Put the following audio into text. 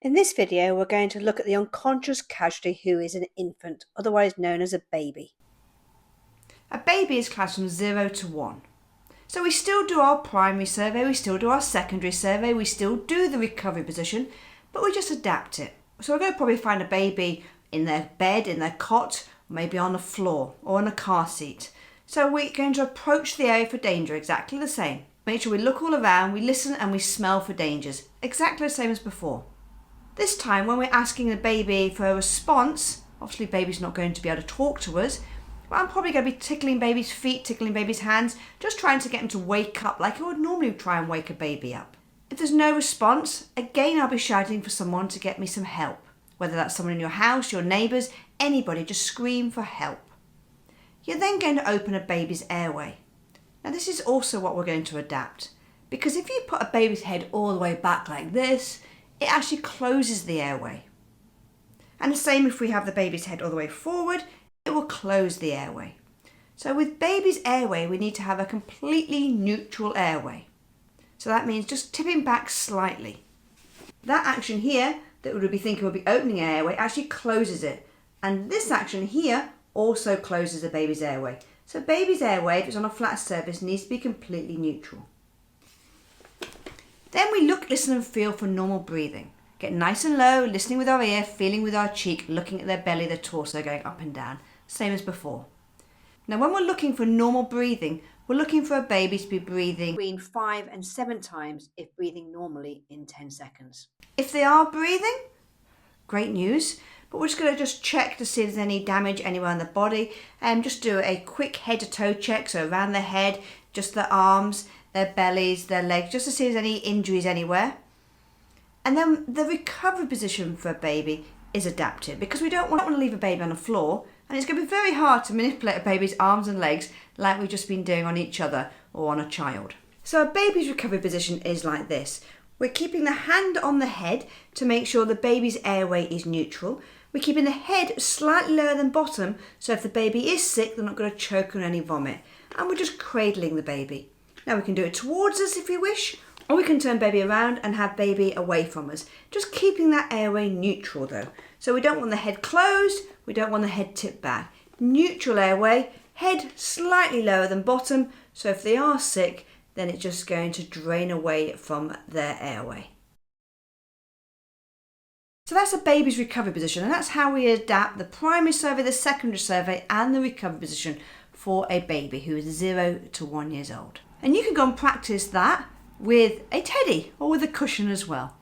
In this video, we're going to look at the unconscious casualty who is an infant, otherwise known as a baby. A baby is classed from 0 to 1. So we still do our primary survey, we still do our secondary survey, we still do the recovery position, but we just adapt it. So we're going to probably find a baby in their bed, in their cot, or maybe on the floor or in a car seat. So we're going to approach the area for danger exactly the same. Make sure we look all around, we listen and we smell for dangers, exactly the same as before. This time when we're asking the baby for a response, obviously baby's not going to be able to talk to us, but I'm probably going to be tickling baby's feet, tickling baby's hands, just trying to get him to wake up like I would normally try and wake a baby up. If there's no response, again I'll be shouting for someone to get me some help. Whether that's someone in your house, your neighbours, anybody, just scream for help. You're then going to open a baby's airway. Now this is also what we're going to adapt, because if you put a baby's head all the way back like this, it actually closes the airway. And the same if we have the baby's head all the way forward, it will close the airway. So with baby's airway, we need to have a completely neutral airway. So that means just tipping back slightly. That action here that we would be thinking would be opening an airway actually closes it. And this action here also closes the baby's airway. So baby's airway, if it's on a flat surface, needs to be completely neutral. Then we look, listen and feel for normal breathing. Get nice and low, listening with our ear, feeling with our cheek, looking at their belly, their torso going up and down. Same as before. Now when we're looking for normal breathing, we're looking for a baby to be breathing between 5 and 7 times if breathing normally in 10 seconds. If they are breathing, great news, but we're just going to check to see if there's any damage anywhere on the body and just do a quick head to toe check, so around their head, just their arms, their bellies, their legs, just to see if there's any injuries anywhere. And then the recovery position for a baby is adapted, because we don't want to leave a baby on the floor, and it's going to be very hard to manipulate a baby's arms and legs like we've just been doing on each other or on a child. So a baby's recovery position is like this. We're keeping the hand on the head to make sure the baby's airway is neutral. We're keeping the head slightly lower than bottom, so if the baby is sick, they're not going to choke on any vomit. And we're just cradling the baby. Now we can do it towards us if we wish, or we can turn baby around and have baby away from us. Just keeping that airway neutral though. So we don't want the head closed, we don't want the head tipped back. Neutral airway, head slightly lower than bottom, so if they are sick, then it's just going to drain away from their airway. So that's a baby's recovery position, and that's how we adapt the primary survey, the secondary survey and the recovery position for a baby who is 0 to 1 years old. And you can go and practice that with a teddy or with a cushion as well.